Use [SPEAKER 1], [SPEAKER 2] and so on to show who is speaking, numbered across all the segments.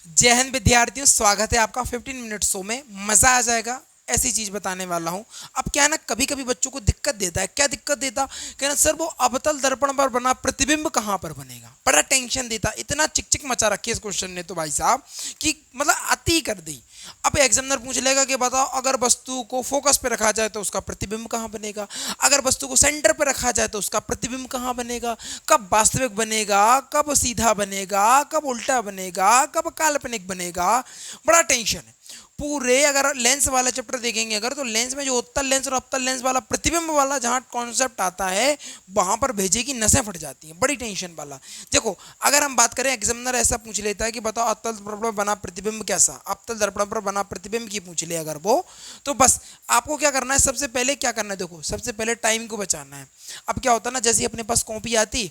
[SPEAKER 1] जय हिंद विद्यार्थियों, स्वागत है आपका 15 मिनट शो में। मजा आ जाएगा, ऐसी चीज बताने वाला हूं। अब क्या है ना, कभी कभी बच्चों को दिक्कत देता है। क्या दिक्कत देता? कहना सर वो अवतल दर्पण पर बना प्रतिबिंब कहां पर बनेगा, बड़ा टेंशन देता। इतना चिक चिक मचा रखी है इस क्वेश्चन ने तो भाई साहब कि मतलब अति कर दी। अब एग्जामिनर पूछ लेगा कि बताओ अगर वस्तु को फोकस पे रखा जाए तो उसका प्रतिबिंब कहां बनेगा, अगर वस्तु को सेंटर पे रखा जाए तो उसका प्रतिबिंब कहां बनेगा, कब वास्तविक बनेगा, कब सीधा बनेगा, कब उल्टा बनेगा, कब काल्पनिक बनेगा। बड़ा टेंशन है पूरे। अगर लेंस वाला चैप्टर देखेंगे अगर, तो लेंस में जो उत्तल लेंस और अवतल लेंस वाला प्रतिबिंब वाला जहां कॉन्सेप्ट आता है वहां पर भेजे की नसें फट जाती हैं। बड़ी टेंशन वाला। देखो अगर हम बात करें, एग्जामिनर ऐसा पूछ लेता है कि बताओ अवतल दर्पण पर बना प्रतिबिंब कैसा, अवतल दर्पण पर बना प्रतिबिंब की पूछ ले अगर वो, तो बस आपको क्या करना है, सबसे पहले क्या करना है, देखो सबसे पहले टाइम को बचाना है। अब क्या होता है ना, जैसे अपने पास कॉपी आती,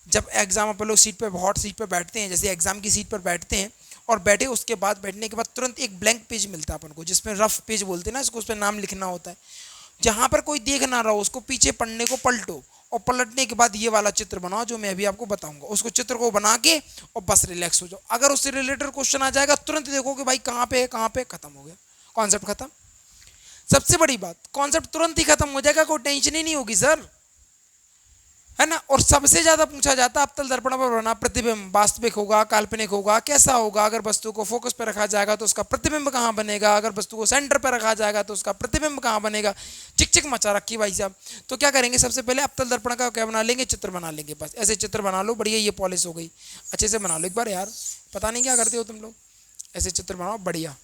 [SPEAKER 1] जब एग्जाम अपन लोग सीट पर हॉट सीट पर बैठते हैं, जैसे एग्जाम की सीट पर बैठते हैं और बैठे उसके बाद बैठने के बाद तुरंत एक ब्लैंक पेज मिलता है अपन को, जिसमें रफ पेज बोलते हैं ना इसको, उस पर नाम लिखना होता है। जहां पर कोई देख ना रहा हो उसको पीछे पढ़ने को पलटो और पलटने के बाद ये वाला चित्र बनाओ जो मैं अभी आपको बताऊंगा, उसको चित्र को बना के और बस रिलैक्स हो जाओ। अगर उससे रिलेटेड क्वेश्चन आ जाएगा तुरंत देखो कि भाई कहाँ पे है, कहाँ पे, खत्म हो गया कॉन्सेप्ट, खत्म। सबसे बड़ी बात, कॉन्सेप्ट तुरंत ही खत्म हो जाएगा, कोई टेंशन ही नहीं होगी सर, है ना। और सबसे ज्यादा पूछा जाता है अवतल दर्पण पर बना प्रतिबिंब वास्तविक होगा, काल्पनिक होगा, कैसा होगा, अगर वस्तु को फोकस पर रखा जाएगा तो उसका प्रतिबिंब कहां बनेगा, अगर वस्तु को सेंटर पर रखा जाएगा तो उसका प्रतिबिंब कहां बनेगा। चिक चिक मचा रखी भाई साहब। तो क्या करेंगे, सबसे पहले अवतल दर्पण का क्या बना लेंगे, चित्र बना लेंगे। बस ऐसे चित्र बना लो, बढ़िया, ये पॉलिश हो गई, अच्छे से बना लो एक बार यार। पता नहीं क्या करते हो तुम लोग, ऐसे चित्र बनाओ बढ़िया।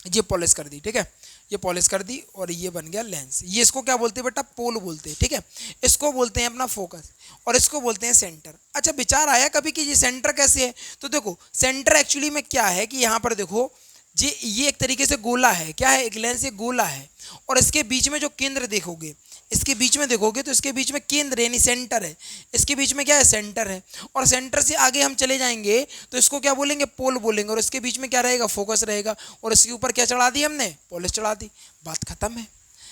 [SPEAKER 1] ये पॉलिश कर दी, ठीक है, ये पॉलिश कर दी और ये बन गया लेंस। ये इसको क्या बोलते हैं बेटा, पोल बोलते हैं, ठीक है। इसको बोलते हैं अपना फोकस और इसको बोलते हैं सेंटर। अच्छा विचार आया कभी कि ये सेंटर कैसे है, तो देखो सेंटर एक्चुअली में क्या है कि यहाँ पर देखो ये एक तरीके से गोला है। क्या है, एक लेंस एक गोला है और इसके बीच में जो केंद्र देखोगे, इसके बीच में देखोगे तो इसके बीच में केंद्र यानी सेंटर है। इसके बीच में क्या है, सेंटर है। और सेंटर से आगे हम चले जाएंगे तो इसको क्या बोलेंगे, पोल बोलेंगे। और इसके बीच में क्या रहेगा, फोकस रहेगा। और इसके ऊपर क्या चढ़ा दी हमने, पॉलिश चढ़ा दी, बात खत्म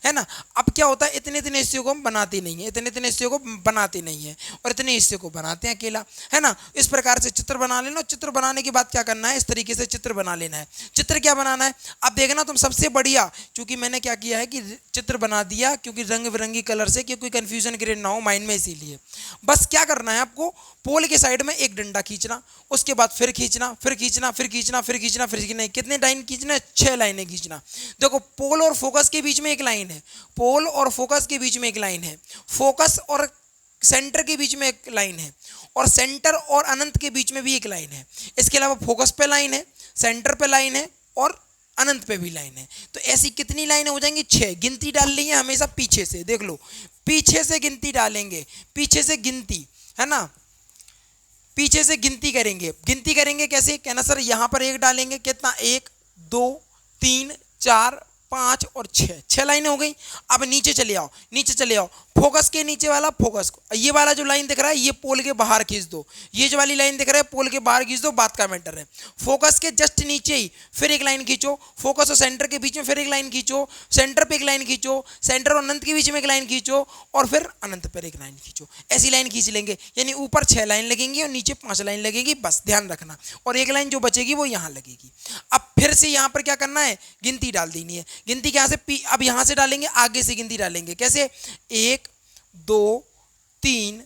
[SPEAKER 1] है ना। अब क्या होता है, इतने इतने हिस्से को हम बनाते नहीं है, इतने इतने हिस्से को बनाते नहीं है और इतने हिस्से को बनाते हैं अकेला, है ना। इस प्रकार से चित्र बना लेना। चित्र बनाने के बाद क्या करना है, इस तरीके से चित्र बना लेना है। चित्र क्या बनाना है, अब देखना तुम सबसे बढ़िया, क्योंकि मैंने क्या किया है कि चित्र बना दिया क्योंकि रंग बिरंगी कलर से, क्योंकि कंफ्यूजन क्रिएट ना हो माइंड में, इसीलिए बस क्या करना है आपको, पोल के साइड में एक डंडा खींचना, उसके बाद फिर खींचना, फिर खींचना, फिर खींचना, फिर खींचना, फिर खींचना। कितने लाइन खींचना है, 6 लाइनें खींचना। देखो पोल और फोकस के बीच में एक लाइन है, पोल और फोकस के बीच में एक लाइन है, फोकस और सेंटर के बीच में एक लाइन है, और सेंटर और अनंत के बीच में भी एक लाइन है। इसके अलावा फोकस पे लाइन है, सेंटर पे लाइन है और अनंत पे भी लाइन है। तो ऐसी कितनी लाइनें हो जाएंगी, 6। गिनती डालनी है हमेशा पीछे से, देख लो पीछे से गिनती डालेंगे, पीछे से गिनती, है ना, पीछे से गिनती करेंगे। गिनती करेंगे कैसे, कहना सर यहां पर एक डालेंगे, कितना, 1 2 3 4 5 और 6, 6 लाइनें हो गई। अब नीचे चले आओ, नीचे चले आओ, फोकस के नीचे वाला फोकस को, ये वाला जो लाइन दिख रहा है ये पोल के बाहर खींच दो, ये जो वाली लाइन दिख रहा है पोल के बाहर खींच दो, बात का मैटर है। फोकस के जस्ट नीचे ही फिर एक लाइन खींचो, फोकस और सेंटर के बीच में फिर एक लाइन खींचो, सेंटर पे एक लाइन खींचो, सेंटर और अनंत के बीच में एक लाइन खींचो और फिर अनंत पर एक लाइन खींचो। ऐसी लाइन खींच लेंगे, यानी ऊपर 6 लाइन लगेंगी और नीचे 5 लाइन लगेगी, बस ध्यान रखना। और एक लाइन जो बचेगी वो यहाँ लगेगी। अब फिर से यहाँ पर क्या करना है, गिनती डाल देनी है। गिनती क्या से, अब यहाँ से डालेंगे, आगे से गिनती डालेंगे, कैसे, 1 2 3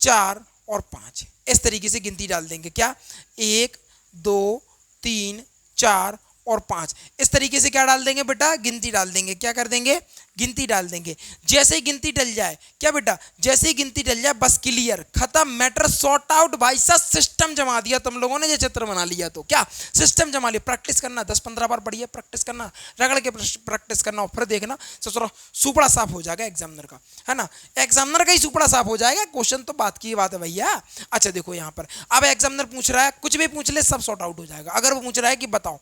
[SPEAKER 1] 4 और 5, इस तरीके से गिनती डाल देंगे। क्या, 1 2 3 4 और 5, इस तरीके से क्या डाल देंगे बेटा, गिनती डाल देंगे। क्या कर देंगे, गिनती डाल देंगे। जैसे ही गिनती डल जाए, क्या बेटा, जैसे ही गिनती डल जाए बस क्लियर, खत्म, मैटर सॉर्ट आउट। भाई साहब सिस्टम जमा दिया तुम लोगों ने, ये चित्र बना लिया तो क्या सिस्टम जमा लिया। प्रैक्टिस करना, 10-15 बार पढ़िए, प्रैक्टिस करना, रगड़ के प्रैक्टिस करना, और फिर देखना ससुरा सुपड़ा साफ हो जाएगा एग्जामिनर का, है ना। एग्जामिनर का ही सुपड़ा साफ हो जाएगा, क्वेश्चन तो बात की बात है भैया। अच्छा देखो यहाँ पर, अब एग्जामिनर पूछ रहा है, कुछ भी पूछ ले सब सॉर्ट आउट हो जाएगा। अगर वो पूछ रहा है कि बताओ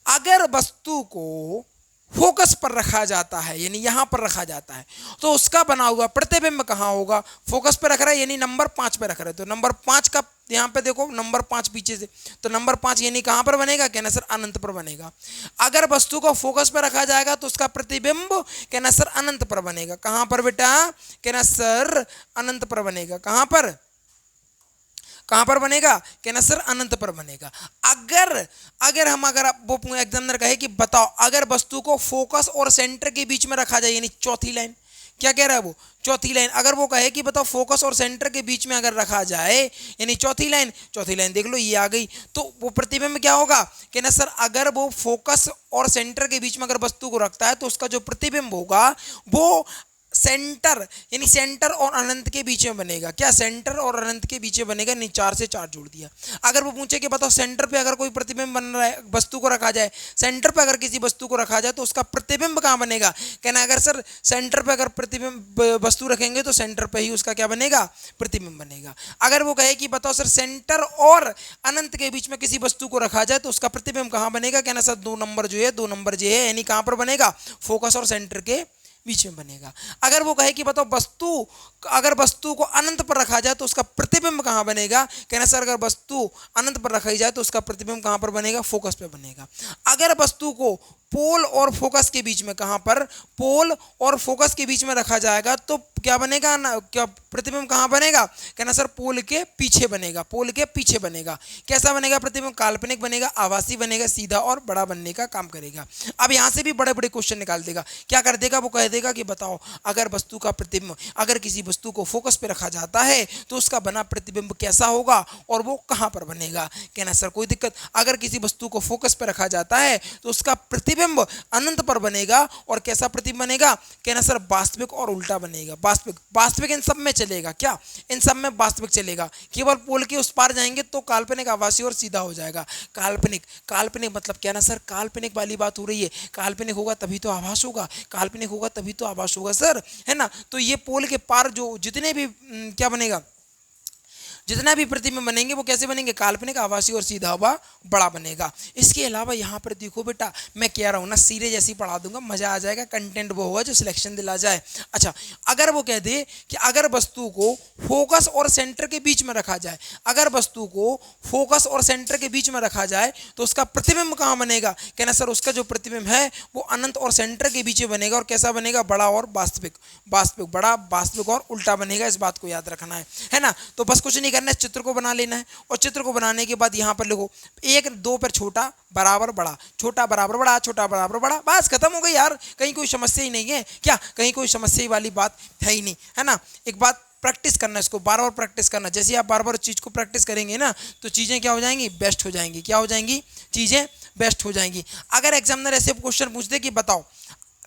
[SPEAKER 1] अगर वस्तु को फोकस पर रखा जाता है, यानी यहां पर रखा जाता है, तो उसका बना हुआ प्रतिबिंब कहां होगा। फोकस पे रख रहा है यानी नंबर 5 पे रख रहे हैं, तो नंबर 5 का यहां पे देखो नंबर 5 पीछे से, तो नंबर 5 यानी कहां पर बनेगा, कहना सर अनंत पर बनेगा। अगर वस्तु को फोकस पर रखा जाएगा तो उसका प्रतिबिंब कहना सर अनंत पर बनेगा। कहां पर बेटा, कहना सर अनंत पर बनेगा। कहां पर, कहां पर बनेगा, कहना सर अनंत पर बनेगा। अगर आप वो एग्जामिनर कहे कि बताओ अगर वस्तु को फोकस और सेंटर के बीच में रखा जाए, यानी चौथी लाइन, क्या कह रहा है वो, चौथी लाइन, अगर वो कहे कि बताओ फोकस और सेंटर के बीच में अगर रखा जाए, यानी चौथी लाइन देख लो ये आ गई, तो वो प्रतिबिंब क्या होगा, कहना सर अगर वो फोकस और सेंटर के बीच में अगर वस्तु को रखता है तो उसका जो प्रतिबिंब होगा वो सेंटर, यानी सेंटर और अनंत के बीच में बनेगा। क्या, सेंटर और अनंत के बीच में बनेगा, यानी 4 से 4 जोड़ दिया। अगर वो पूछे कि बताओ सेंटर पे अगर कोई प्रतिबिंब बन रहा है, वस्तु को रखा जाए, सेंटर पे अगर किसी वस्तु को रखा जाए तो उसका प्रतिबिंब कहां बनेगा, कहना अगर सर सेंटर पे अगर प्रतिबिंब वस्तु रखेंगे तो सेंटर पे ही उसका क्या बनेगा, प्रतिबिंब बनेगा। अगर वो कहे कि बताओ सर सेंटर और अनंत के बीच में किसी वस्तु को रखा जाए तो उसका प्रतिबिंब कहां बनेगा, कहना सर 2 नंबर जो है यानी कहां पर बनेगा, फोकस और सेंटर के बीच में बनेगा। अगर वो कहे कि बताओ अगर वस्तु को अनंत पर रखा जाए तो उसका प्रतिबिंब कहां बनेगा, कहना सर अगर वस्तु अनंत पर रखी जाए तो उसका प्रतिबिंब कहां पर बनेगा, फोकस पे बनेगा। अगर वस्तु को पोल और फोकस के बीच में, कहां पर, पोल और फोकस के बीच में रखा जाएगा तो क्या बनेगा ना, क्या प्रतिबिंब कहां बनेगा, कहना सर पोल के पीछे बनेगा, पोल के पीछे बनेगा। कैसा बनेगा प्रतिबिंब, काल्पनिक बनेगा, आभासी बनेगा, सीधा और बड़ा बनने का काम करेगा। अब यहां से भी बड़े बड़े क्वेश्चन निकाल देगा। क्या कर देगा, वो कह देगा कि बताओ अगर वस्तु का प्रतिबिंब, अगर किसी वस्तु को फोकस पे रखा जाता है तो उसका बना प्रतिबिंब कैसा होगा और वो कहां पर बनेगा, कहना सर कोई दिक्कत, अगर किसी वस्तु को फोकस पे रखा जाता है तो उसका प्रतिबिंब अनंत पर बनेगा और कैसा प्रतिबिंब बनेगा, कहना सर वास्तविक और उल्टा बनेगा। वास्तविक इन सब में चलेगा, क्या, इन सब में वास्तविक चलेगा। केवल पोल के उस पार जाएंगे तो काल्पनिक, आभासी और सीधा हो जाएगा। काल्पनिक मतलब क्या ना सर, काल्पनिक वाली बात हो रही है, काल्पनिक होगा तभी तो आभास होगा, काल्पनिक होगा तभी तो आभास होगा सर, है ना। तो ये पोल के पार जो जितने भी क्या बनेगा, जितना भी प्रतिबिंब बनेंगे वो कैसे बनेंगे, काल्पनिक, आभासी और सीधा हुआ बड़ा बनेगा। इसके अलावा यहाँ पर देखो बेटा, मैं कह रहा हूँ ना सीरीज ऐसी पढ़ा दूंगा, मजा आ जाएगा, कंटेंट वो होगा जो सिलेक्शन दिला जाए। अच्छा, अगर वो कह दे कि अगर वस्तु को फोकस और सेंटर के बीच में रखा जाए, अगर वस्तु को फोकस और सेंटर के बीच में रखा जाए तो उसका प्रतिबिंब कहाँ बनेगा, कहना सर उसका जो प्रतिबिंब है वो अनंत और सेंटर के बीच में बनेगा और कैसा बनेगा, बड़ा और वास्तविक, बड़ा, वास्तविक और उल्टा बनेगा। इस बात को याद रखना है ना। तो बस कुछ नहीं करना है, चित्र को बना लेना है और चित्र को बनाने के बाद यहाँ पर लिखो 1 2 पर छोटा बराबर बड़ा, छोटा बराबर बड़ा, छोटा बराबर बड़ा, बस खत्म हो गई यार। कहीं कोई समस्या ही नहीं है क्या, कहीं कोई समस्या वाली बात है ही नहीं, है ना। एक बात प्रैक्टिस करना, इसको बार बार प्रैक्टिस करना। जैसे आप बार बार चीज़ को प्रैक्टिस करेंगे ना तो चीज़ें क्या हो जाएंगी, बेस्ट हो जाएंगी। क्या हो जाएंगी, चीज़ें बेस्ट हो जाएंगी। अगर एग्जामिनर ऐसे क्वेश्चन पूछ दे कि बताओ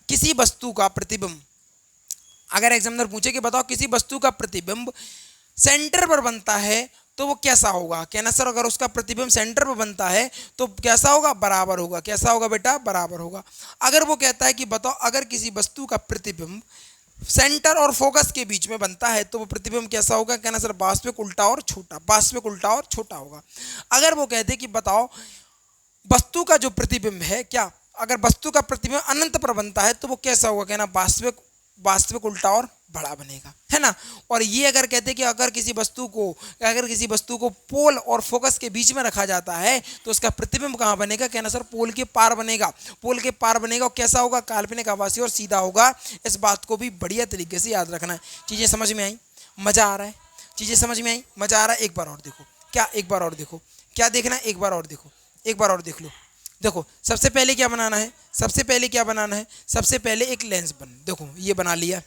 [SPEAKER 1] किसी वस्तु का प्रतिबिंब, अगर एग्जामिनर पूछे कि बताओ किसी वस्तु का प्रतिबिंब सेंटर पर बनता है तो वो कैसा होगा, कहना सर अगर उसका प्रतिबिंब सेंटर पर बनता है तो कैसा होगा, बराबर होगा। कैसा होगा बेटा, बराबर होगा। अगर वो कहता है कि बताओ अगर किसी वस्तु का प्रतिबिंब सेंटर और फोकस के बीच में बनता है तो वो प्रतिबिंब कैसा होगा, कहना सर वास्तविक, उल्टा और छोटा, वास्तविक, उल्टा और छोटा होगा। अगर वो कहते कि बताओ वस्तु का जो प्रतिबिंब है, क्या, अगर वस्तु का प्रतिबिंब अनंत पर बनता है तो वो कैसा होगा, कहना वास्तविक, उल्टा और बड़ा बनेगा, है ना। और ये अगर कहते कि अगर किसी वस्तु को पोल और फोकस के बीच में रखा जाता है तो उसका प्रतिबिंब कहाँ बनेगा, कहना सर पोल के पार बनेगा, पोल के पार बनेगा और कैसा होगा, काल्पनिक, आभासी और सीधा होगा। इस बात को भी बढ़िया तरीके से याद रखना है। चीज़ें समझ में आई, मज़ा आ रहा है, चीज़ें समझ में आई, मज़ा आ रहा है। एक बार और देखो, क्या, एक बार और देखो, क्या देखना है, एक बार और देखो, एक बार और देख लो। देखो सबसे पहले क्या बनाना है, सबसे पहले क्या बनाना है, सबसे पहले एक लेंस देखो ये बना लिया।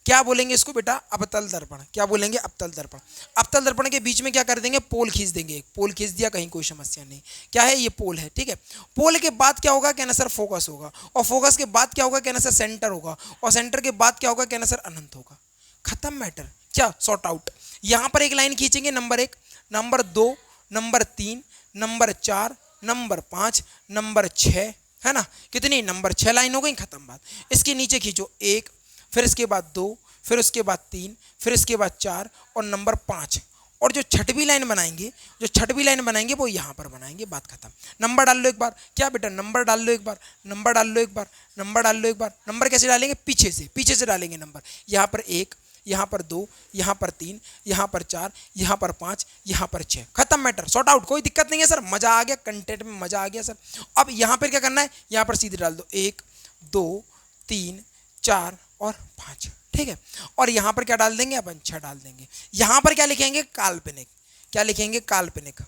[SPEAKER 1] क्या बोलेंगे इसको बेटा, अवतल दर्पण। क्या बोलेंगे, अवतल दर्पण। अवतल दर्पण के बीच में क्या कर देंगे, पोल खींच देंगे। पोल खींच दिया, कहीं कोई समस्या नहीं। क्या है, ये पोल है, ठीक है। पोल के बाद क्या होगा, कहना सर फोकस होगा, और फोकस के बाद क्या होगा, कहना सर सेंटर होगा, और सेंटर के बाद क्या होगा, कहना सर अनंत होगा। खत्म मैटर, क्या, सॉर्ट आउट। यहाँ पर एक लाइन खींचेंगे, number 1, number 2, number 3, number 4, number 5, number 6, है ना। कितनी, नंबर 6 लाइन हो गई, खत्म बात। इसके नीचे खींचो 1, फिर इसके बाद 2, फिर उसके बाद 3, फिर इसके बाद 4 और नंबर 5। और जो छठवीं लाइन बनाएंगे वो यहाँ पर बनाएंगे, बात खत्म। नंबर डाल लो एक बार, क्या बेटा, नंबर डाल लो एक बार, नंबर डाल लो एक बार, नंबर डाल लो एक बार। नंबर कैसे डालेंगे, पीछे से डालेंगे नंबर। यहाँ पर 1, यहाँ पर 2, यहाँ पर 3, यहाँ पर 4, यहाँ पर 5, यहाँ पर 6, खत्म मैटर, सॉर्ट आउट। कोई दिक्कत नहीं है सर, मजा आ गया, कंटेंट में मजा आ गया सर। अब यहाँ पर क्या करना है, यहाँ पर सीधे डाल दो 1, 2, 3, 4 और 5, ठीक है। और यहाँ पर क्या डाल देंगे अपन, 6 डाल देंगे। यहाँ पर क्या लिखेंगे, काल्पनिक। क्या लिखेंगे? काल्पनिक,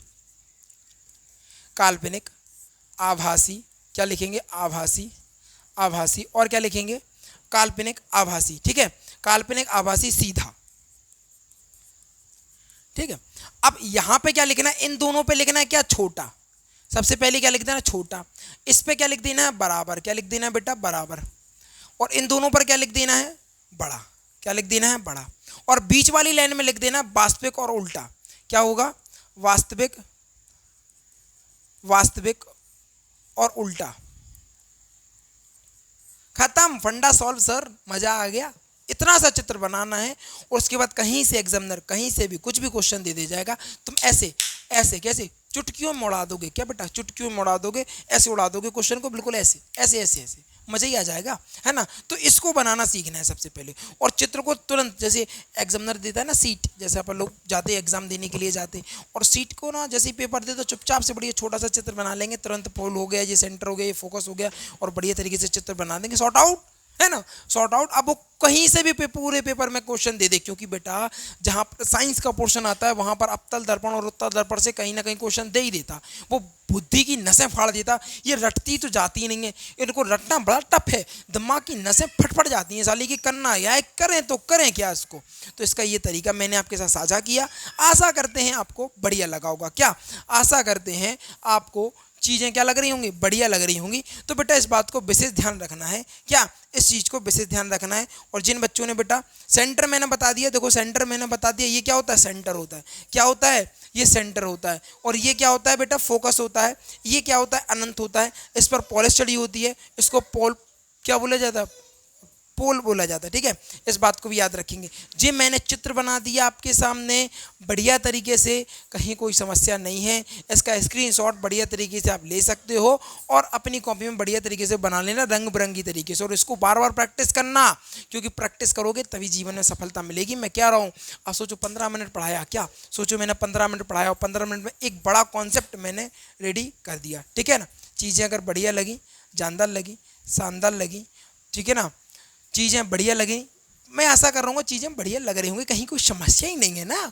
[SPEAKER 1] काल्पनिक, आभासी, क्या लिखेंगे? आभासी, आभासी, और क्या लिखेंगे? काल्पनिक, आभासी। ठीक है, काल्पनिक, आभासी, सीधा। ठीक है, अब यहां पे क्या लिखना है? इन दोनों पे लिखना है क्या? छोटा। सबसे पहले क्या लिख देना? छोटा। इस पे क्या लिख देना है? बराबर। क्या लिख देना है बेटा? बराबर। और इन दोनों पर क्या लिख देना है? बड़ा। क्या लिख देना है? बड़ा। और बीच वाली लाइन में लिख देना वास्तविक और उल्टा। क्या होगा? वास्तविक, वास्तविक और उल्टा। खत्म, फंडा सॉल्व सर, मजा आ गया। इतना सा चित्र बनाना है और उसके बाद कहीं से एग्जामिनर कहीं से भी कुछ भी क्वेश्चन दे जाएगा, तुम ऐसे ऐसे कैसे चुटकियों में उड़ा दोगे। क्या बेटा? चुटकियों में उड़ा दोगे, ऐसे उड़ा दोगे क्वेश्चन को, बिल्कुल ऐसे ऐसे ऐसे ऐसे, मजा ही आ जाएगा, है ना। तो इसको बनाना सीखना है सबसे पहले। और चित्र को तुरंत, जैसे एग्जामिनर देता है ना सीट, जैसे अपन लोग जाते हैं एग्जाम देने के लिए जाते हैं, और सीट को ना जैसे ही पेपर दे तो चुपचाप से बढ़िया छोटा सा चित्र बना लेंगे, तुरंत पोल हो गया, ये सेंटर हो गया, ये फोकस हो गया, और बढ़िया तरीके से चित्र बना देंगे, सॉर्ट आउट, है ना, सॉर्ट आउट। अब वो कहीं से भी पूरे पेपर में क्वेश्चन दे दे, क्योंकि बेटा जहां साइंस का पोर्शन आता है वहां पर अवतल दर्पण और उत्तल दर्पण से कहीं ना कहीं क्वेश्चन दे ही देता, वो बुद्धि की नसें फाड़ देता। ये रटती तो जाती नहीं है, इनको रटना बड़ा टफ है, दिमाग की नसें फटफट जाती हैं साली की, करना या करें तो करें क्या इसको। तो इसका ये तरीका मैंने आपके साथ साझा किया, आशा करते हैं आपको बढ़िया लगा होगा। क्या आशा करते हैं आपको चीज़ें क्या लग रही होंगी? बढ़िया लग रही होंगी। तो बेटा इस बात को विशेष ध्यान रखना है, क्या इस चीज़ को विशेष ध्यान रखना है। और जिन बच्चों ने बेटा सेंटर मैंने बता दिया, देखो सेंटर मैंने बता दिया, ये क्या होता है? सेंटर होता है। क्या होता है? ये सेंटर होता है। और ये क्या होता है बेटा? फोकस होता है। ये क्या होता है? अनंत होता है। इस पर पॉलिश चढ़ी होती है, इसको पोल क्या बोला जाता है? पोल बोला जाता है। ठीक है, इस बात को भी याद रखेंगे। जी मैंने चित्र बना दिया आपके सामने बढ़िया तरीके से, कहीं कोई समस्या नहीं है। इसका स्क्रीनशॉट बढ़िया तरीके से आप ले सकते हो और अपनी कॉपी में बढ़िया तरीके से बना लेना, रंग बिरंगी तरीके से। और इसको बार बार प्रैक्टिस करना, क्योंकि प्रैक्टिस करोगे तभी जीवन में सफलता मिलेगी। मैं क्या रहा हूँ, अब सोचो 15 मिनट पढ़ाया, क्या सोचो मैंने 15 मिनट पढ़ाया और 15 मिनट में एक बड़ा कॉन्सेप्ट मैंने रेडी कर दिया। ठीक है ना, चीज़ें अगर बढ़िया लगी, जानदार लगी, शानदार लगी, ठीक है ना, चीज़ें बढ़िया लगी, मैं आशा कर रहा हूँ चीज़ें बढ़िया लग रही होंगी, कहीं कोई समस्या ही नहीं है ना।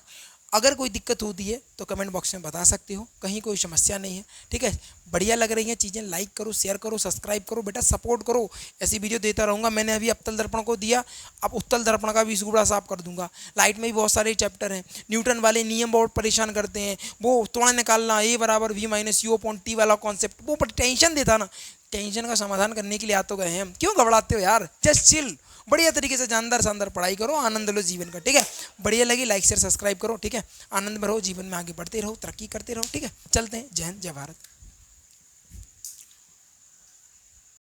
[SPEAKER 1] अगर कोई दिक्कत होती है तो कमेंट बॉक्स में बता सकते हो, कहीं कोई समस्या नहीं है। ठीक है, बढ़िया लग रही हैं चीज़ें, लाइक करो, शेयर करो, सब्सक्राइब करो, बेटा सपोर्ट करो, ऐसी वीडियो देता रहूँगा। मैंने अभी अवतल दर्पण को दिया, अब उत्तल दर्पण का भी इसको साफ कर दूंगा। लाइट में भी बहुत सारे चैप्टर हैं, न्यूटन वाले नियम बहुत परेशान करते हैं, वो थोड़ा निकालना, ए बराबर v minus u upon t वाला कॉन्सेप्ट, वो टेंशन देता ना। टेंशन का समाधान करने के लिए आ तो गए हैं हम, क्यों घबराते हो यार, जस्ट चिल। बढ़िया तरीके से जानदार शानदार पढ़ाई करो, आनंद लो जीवन का। ठीक है, बढ़िया लगी लाइक शेयर सब्सक्राइब करो। ठीक है, आनंद में रहो, जीवन में आगे बढ़ते रहो, तरक्की करते रहो। ठीक है, चलते हैं, जय हिंद, जय भारत।